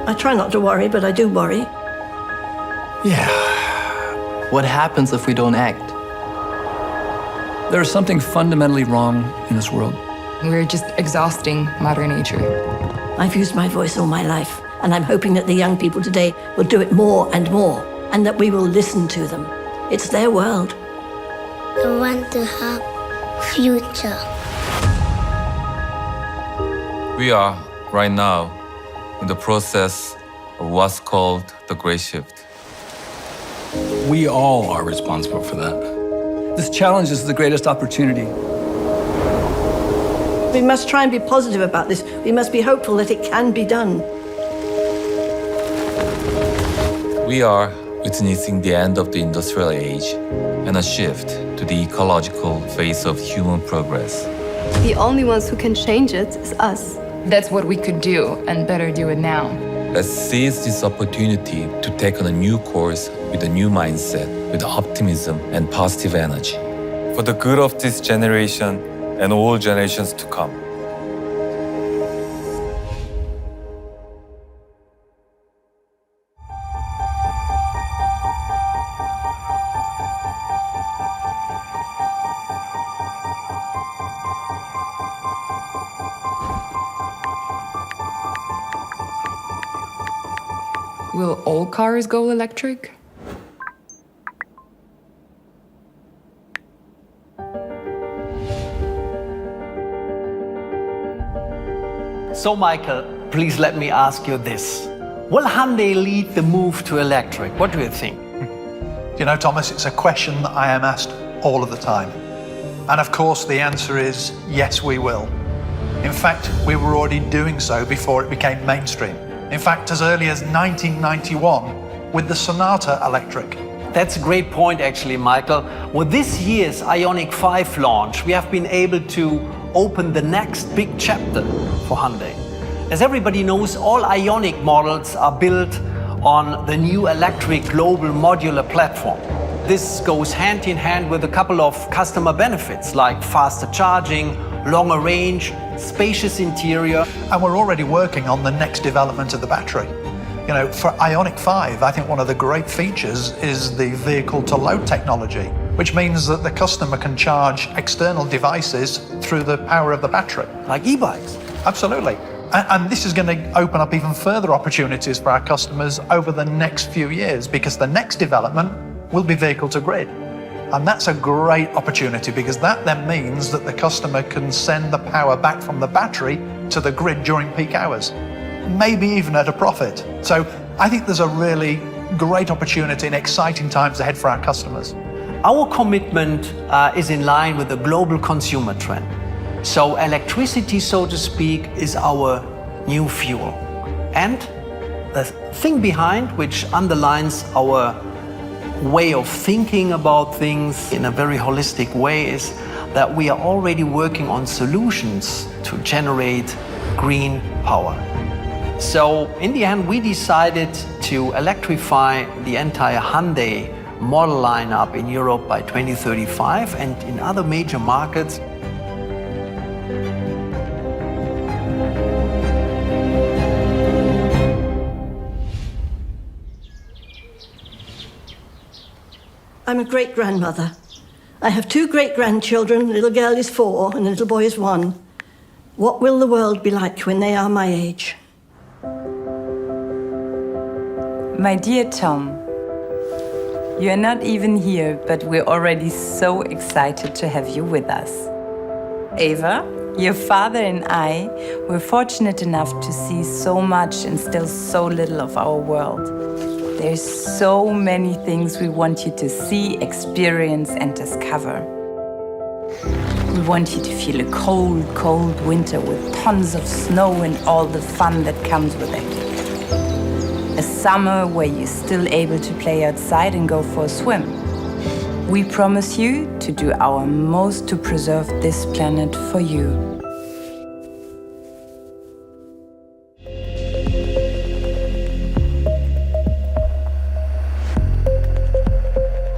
I try not to worry, but I do worry. Yeah. What happens if we don't act? There's something fundamentally wrong in this world. We're just exhausting Mother Nature. I've used my voice all my life, and I'm hoping that the young people today will do it more and more, and that we will listen to them. It's their world. I want to have future. We are, right now, in the process of what's called the Great Shift. We all are responsible for that. This challenge is the greatest opportunity. We must try and be positive about this. We must be hopeful that it can be done. We are witnessing the end of the industrial age and a shift to the ecological phase of human progress. The only ones who can change it is us. That's what we could do, and better do it now. Let's seize this opportunity to take on a new course with a new mindset, with optimism and positive energy. For the good of this generation and all generations to come. Will all cars go electric? So, Michael, please let me ask you this. Will Hyundai lead the move to electric? What do you think? You know, Thomas, it's a question that I am asked all of the time. And of course, the answer is yes, we will. In fact, we were already doing so before it became mainstream. In fact, as early as 1991 with the Sonata Electric. That's a great point, actually, Michael. With this year's Ioniq 5 launch, we have been able to open the next big chapter for Hyundai. As everybody knows, all Ioniq models are built on the new electric global modular platform. This goes hand in hand with a couple of customer benefits like faster charging, longer range, spacious interior. And we're already working on the next development of the battery. You know, for Ioniq 5, I think one of the great features is the vehicle-to-load technology, which means that the customer can charge external devices through the power of the battery. Like e-bikes. Absolutely. And this is going to open up even further opportunities for our customers over the next few years, because the next development will be vehicle-to-grid. And that's a great opportunity, because that then means that the customer can send the power back from the battery to the grid during peak hours, maybe even at a profit. So I think there's a really great opportunity and exciting times ahead for our customers. Our commitment is in line with the global consumer trend. So electricity, so to speak, is our new fuel. And the thing behind, which underlines our way of thinking about things in a very holistic way, is that we are already working on solutions to generate green power. So in the end, we decided to electrify the entire Hyundai model lineup in Europe by 2035 and in other major markets. I'm a great-grandmother. I have 2 great-grandchildren. The little girl is 4 and the little boy is 1. What will the world be like when they are my age? My dear Tom, you are not even here, but we're already so excited to have you with us. Ava, your father and I were fortunate enough to see so much and still so little of our world. There's so many things we want you to see, experience and discover. We want you to feel a cold, cold winter with tons of snow and all the fun that comes with it. A summer where you're still able to play outside and go for a swim. We promise you to do our most to preserve this planet for you.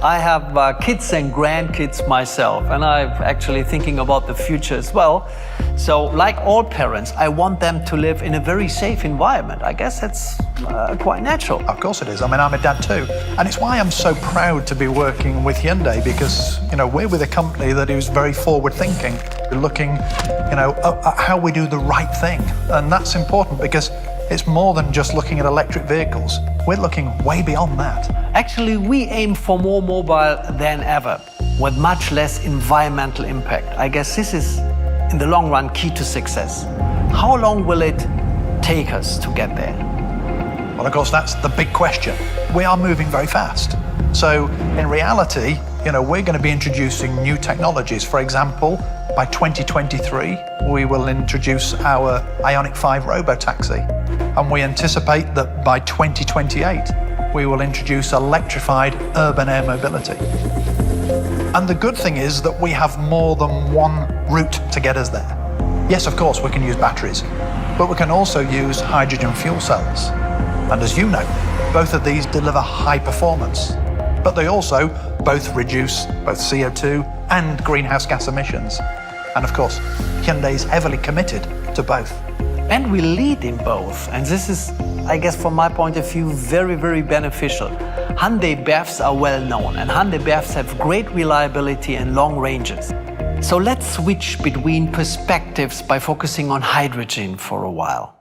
I have kids and grandkids myself, and I'm actually thinking about the future as well. So, like all parents, I want them to live in a very safe environment. I guess that's quite natural. Of course it is. I mean, I'm a dad too. And it's why I'm so proud to be working with Hyundai, because, you know, we're with a company that is very forward-thinking. We're looking, you know, at how we do the right thing. And that's important because it's more than just looking at electric vehicles. We're looking way beyond that. Actually, we aim for more mobile than ever, with much less environmental impact. I guess this is, in the long run, key to success. How long will it take us to get there? Well, of course, that's the big question. We are moving very fast. So, in reality, you know, we're going to be introducing new technologies. For example, by 2023, we will introduce our Ioniq 5 robotaxi. And we anticipate that by 2028, we will introduce electrified urban air mobility. And the good thing is that we have more than one route to get us there. Yes, of course, we can use batteries, but we can also use hydrogen fuel cells. And as you know, both of these deliver high performance, but they also both reduce both CO2 and greenhouse gas emissions. And of course, Hyundai is heavily committed to both. And we lead in both. And this is, I guess, from my point of view, very, very beneficial. Hyundai BEVs are well known, and Hyundai BEVs have great reliability and long ranges. So let's switch between perspectives by focusing on hydrogen for a while.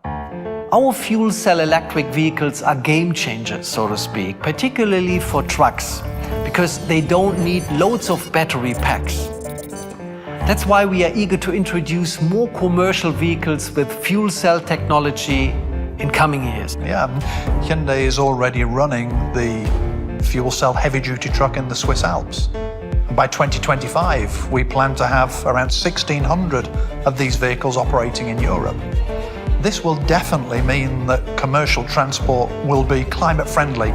Our fuel cell electric vehicles are game changers, so to speak, particularly for trucks, because they don't need loads of battery packs. That's why we are eager to introduce more commercial vehicles with fuel cell technology in coming years. Yeah, Hyundai is already running the fuel cell heavy-duty truck in the Swiss Alps. And by 2025, we plan to have around 1,600 of these vehicles operating in Europe. This will definitely mean that commercial transport will be climate-friendly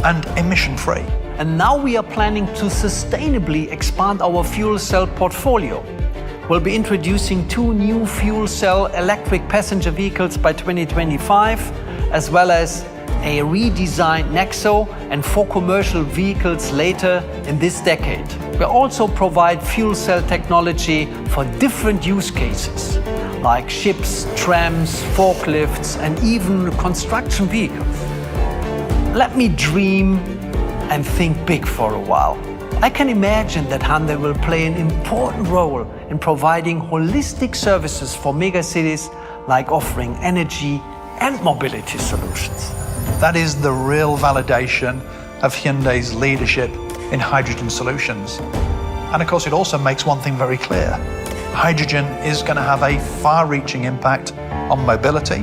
and emission-free. And now we are planning to sustainably expand our fuel cell portfolio. We'll be introducing 2 new fuel cell electric passenger vehicles by 2025, as well as a redesigned Nexo and 4 commercial vehicles later in this decade. We'll also provide fuel cell technology for different use cases, like ships, trams, forklifts, and even construction vehicles. Let me dream and think big for a while. I can imagine that Hyundai will play an important role in providing holistic services for megacities, like offering energy and mobility solutions. That is the real validation of Hyundai's leadership in hydrogen solutions. And of course, it also makes one thing very clear. Hydrogen is going to have a far-reaching impact on mobility,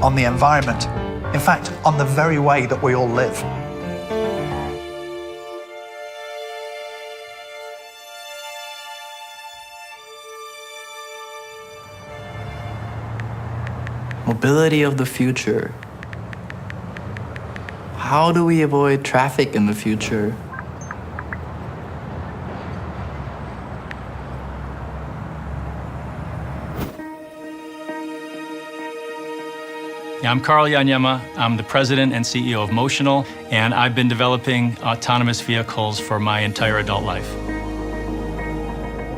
on the environment, in fact, on the very way that we all live. Mobility of the future. How do we avoid traffic in the future? I'm Carl Yanyema. I'm the president and CEO of Motional, and I've been developing autonomous vehicles for my entire adult life.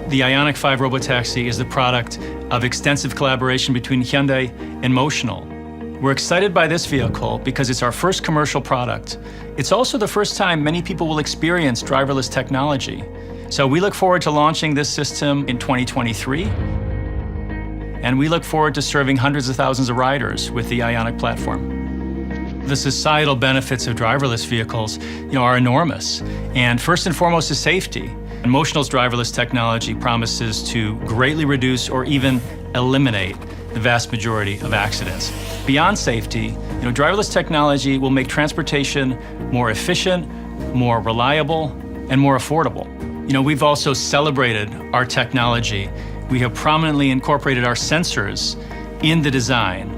The Ioniq 5 robotaxi is the product of extensive collaboration between Hyundai and Motional. We're excited by this vehicle because it's our first commercial product. It's also the first time many people will experience driverless technology. So we look forward to launching this system in 2023. And we look forward to serving hundreds of thousands of riders with the Ioniq platform. The societal benefits of driverless vehicles, are enormous. And first and foremost is safety. And Motional's driverless technology promises to greatly reduce or even eliminate the vast majority of accidents. Beyond safety, driverless technology will make transportation more efficient, more reliable, and more affordable. We've also celebrated our technology. We have prominently incorporated our sensors in the design.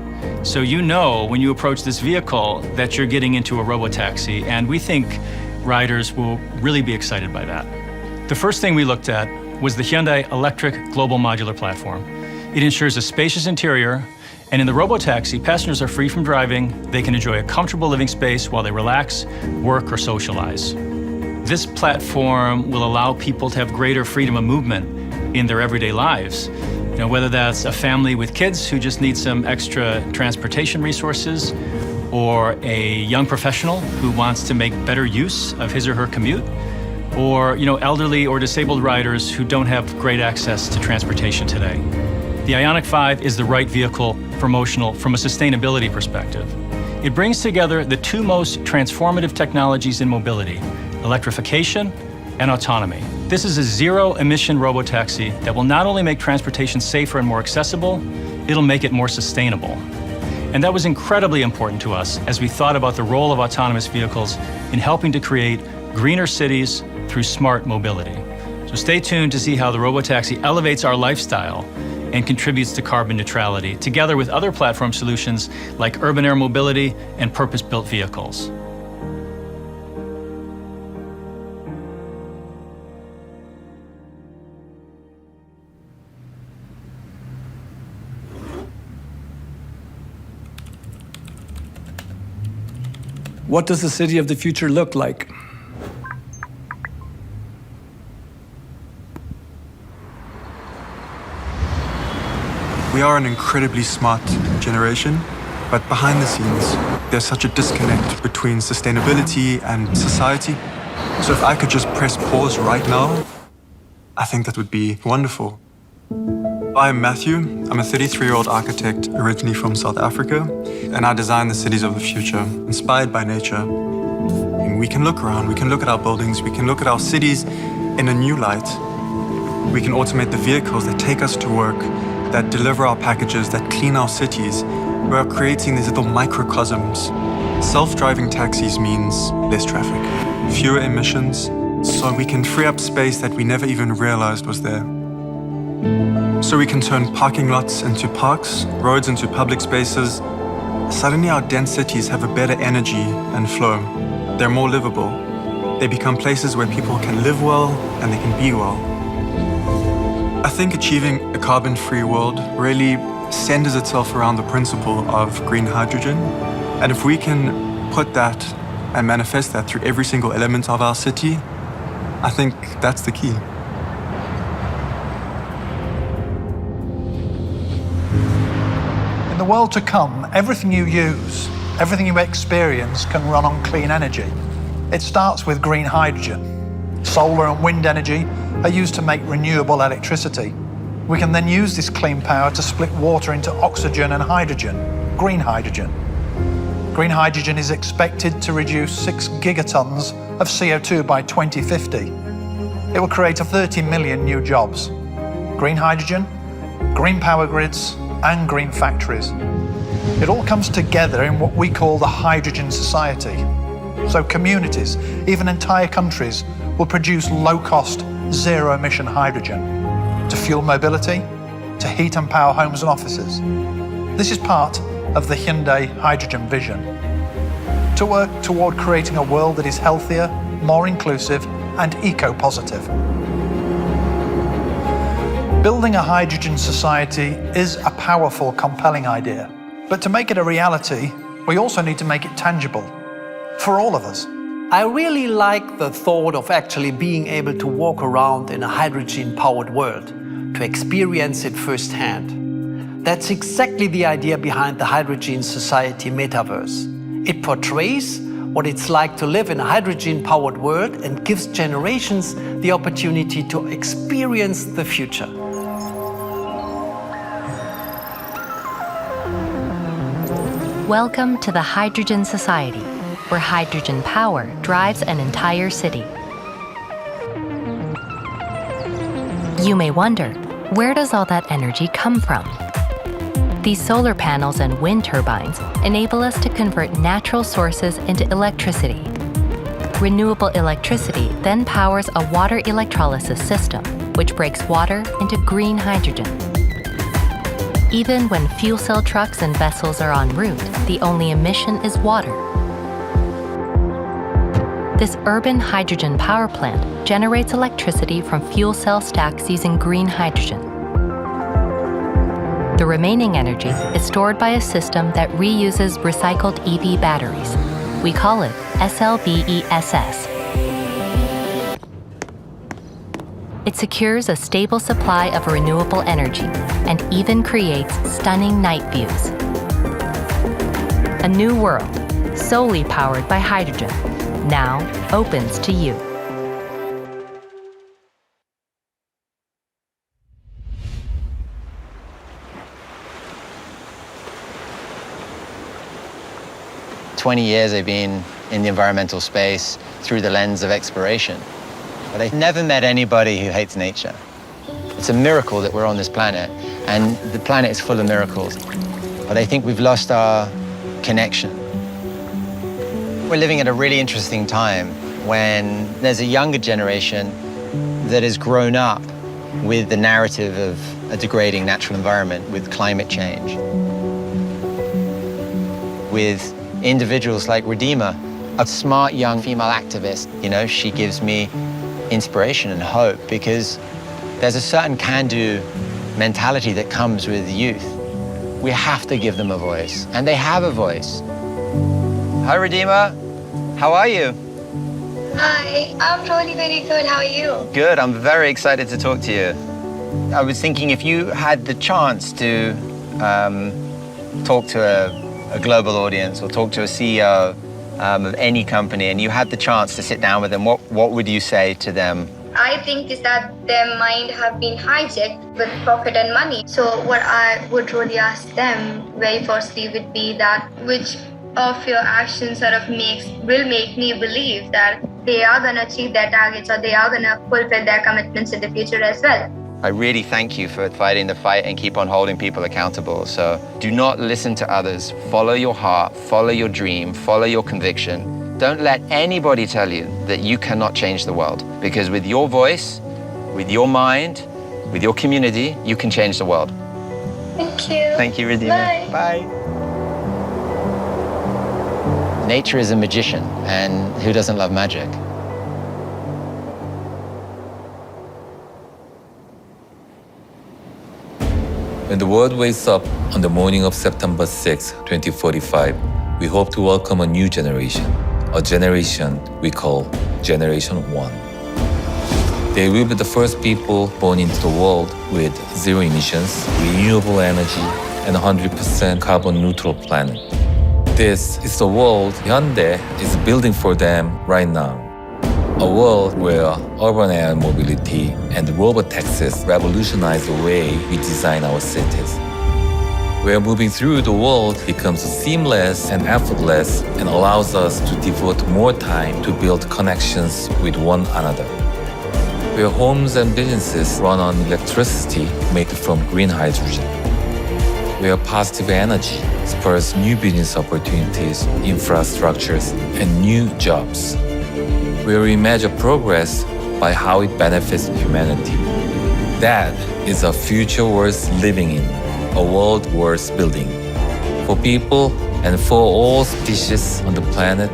So when you approach this vehicle that you're getting into a robotaxi, and we think riders will really be excited by that. The first thing we looked at was the Hyundai Electric Global Modular Platform. It ensures a spacious interior, and in the robotaxi, passengers are free from driving. They can enjoy a comfortable living space while they relax, work, or socialize. This platform will allow people to have greater freedom of movement in their everyday lives. Whether that's a family with kids who just need some extra transportation resources, or a young professional who wants to make better use of his or her commute, or elderly or disabled riders who don't have great access to transportation today. The Ioniq 5 is the right vehicle for Motional from a sustainability perspective. It brings together the two most transformative technologies in mobility, electrification and autonomy. This is a zero-emission robotaxi that will not only make transportation safer and more accessible, it'll make it more sustainable. And that was incredibly important to us as we thought about the role of autonomous vehicles in helping to create greener cities through smart mobility. So stay tuned to see how the robotaxi elevates our lifestyle and contributes to carbon neutrality, together with other platform solutions like urban air mobility and purpose-built vehicles. What does the city of the future look like? We are an incredibly smart generation, but behind the scenes, there's such a disconnect between sustainability and society. So if I could just press pause right now, I think that would be wonderful. I'm Matthew. I'm a 33-year-old architect originally from South Africa, and I design the cities of the future, inspired by nature. And we can look around, we can look at our buildings, we can look at our cities in a new light. We can automate the vehicles that take us to work, that deliver our packages, that clean our cities. We are creating these little microcosms. Self-driving taxis means less traffic, fewer emissions, so we can free up space that we never even realized was there. So we can turn parking lots into parks, roads into public spaces. Suddenly our dense cities have a better energy and flow. They're more livable. They become places where people can live well and they can be well. I think achieving a carbon-free world really centers itself around the principle of green hydrogen. And if we can put that and manifest that through every single element of our city, I think that's the key. In the world to come, everything you use, everything you experience can run on clean energy. It starts with green hydrogen. Solar and wind energy are used to make renewable electricity. We can then use this clean power to split water into oxygen and hydrogen, green hydrogen. Green hydrogen is expected to reduce 6 gigatons of CO2 by 2050. It will create 30 million new jobs. Green hydrogen, green power grids, and green factories. It all comes together in what we call the hydrogen society. So communities, even entire countries, will produce low-cost, zero-emission hydrogen to fuel mobility, to heat and power homes and offices. This is part of the Hyundai hydrogen vision. To work toward creating a world that is healthier, more inclusive, and eco-positive. Building a hydrogen society is a powerful, compelling idea. But to make it a reality, we also need to make it tangible for all of us. I really like the thought of actually being able to walk around in a hydrogen-powered world, to experience it firsthand. That's exactly the idea behind the Hydrogen Society metaverse. It portrays what it's like to live in a hydrogen-powered world and gives generations the opportunity to experience the future. Welcome to the Hydrogen Society, where hydrogen power drives an entire city. You may wonder, where does all that energy come from? These solar panels and wind turbines enable us to convert natural sources into electricity. Renewable electricity then powers a water electrolysis system, which breaks water into green hydrogen. Even when fuel cell trucks and vessels are en route, the only emission is water. This urban hydrogen power plant generates electricity from fuel cell stacks using green hydrogen. The remaining energy is stored by a system that reuses recycled EV batteries. We call it SLBESS. It secures a stable supply of renewable energy and even creates stunning night views. A new world, solely powered by hydrogen, now opens to you. Years I've been in the environmental space through the lens of exploration. But I've never met anybody who hates nature. It's a miracle that we're on this planet, and the planet is full of miracles. But I think we've lost our connection. We're living at a really interesting time when there's a younger generation that has grown up with the narrative of a degrading natural environment, with climate change, with individuals like Redeemer, a smart young female activist. You know, she gives me inspiration and hope because there's a certain can-do mentality that comes with youth. We have to give them a voice, and they have a voice. Hi, Redeemer. How are you? Hi, I'm really very good. How are you? Good. I'm very excited to talk to you. I was thinking if you had the chance to talk to a global audience or talk to a CEO of any company and you had the chance to sit down with them, what would you say to them? I think is that their mind have been hijacked with profit and money. So what I would really ask them very firstly would be that which of your actions sort of will make me believe that they are going to achieve their targets or they are going to fulfill their commitments in the future as well. I really thank you for fighting the fight and keep on holding people accountable. So do not listen to others. Follow your heart, follow your dream, follow your conviction. Don't let anybody tell you that you cannot change the world. Because with your voice, with your mind, with your community, you can change the world. Thank you. Thank you, Redeemer. Bye. Bye. Nature is a magician, and who doesn't love magic? When the world wakes up on the morning of September 6, 2045, we hope to welcome a new generation, a generation we call Generation 1. They will be the first people born into the world with zero emissions, renewable energy, and 100% carbon neutral planet. This is the world Hyundai is building for them right now. A world where urban air mobility and robot taxis revolutionize the way we design our cities. Where moving through the world becomes seamless and effortless and allows us to devote more time to build connections with one another. Where homes and businesses run on electricity made from green hydrogen. Where positive energy spurs new business opportunities, infrastructures, and new jobs. Where we measure progress by how it benefits humanity. That is a future worth living in, a world worth building. For people and for all species on the planet,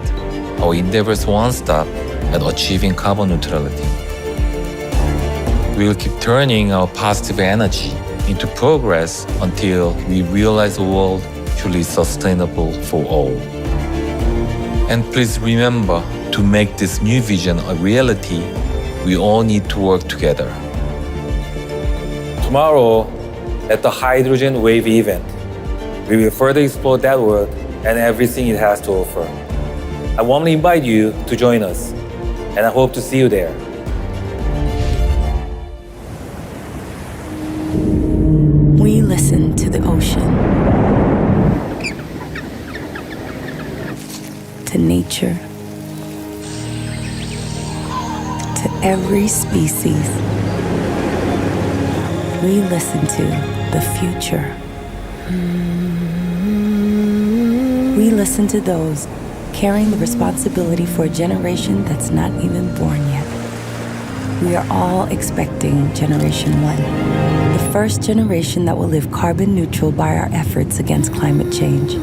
our endeavors won't stop at achieving carbon neutrality. We will keep turning our positive energy into progress until we realize a world truly sustainable for all. And please remember, to make this new vision a reality, we all need to work together. Tomorrow, at the Hydrogen Wave event, we will further explore that world and everything it has to offer. I warmly invite you to join us, and I hope to see you there. We listen to the ocean, to nature, to every species. We listen to the future. We listen to those carrying the responsibility for a generation that's not even born yet. We are all expecting Generation 1, the first generation that will live carbon neutral by our efforts against climate change.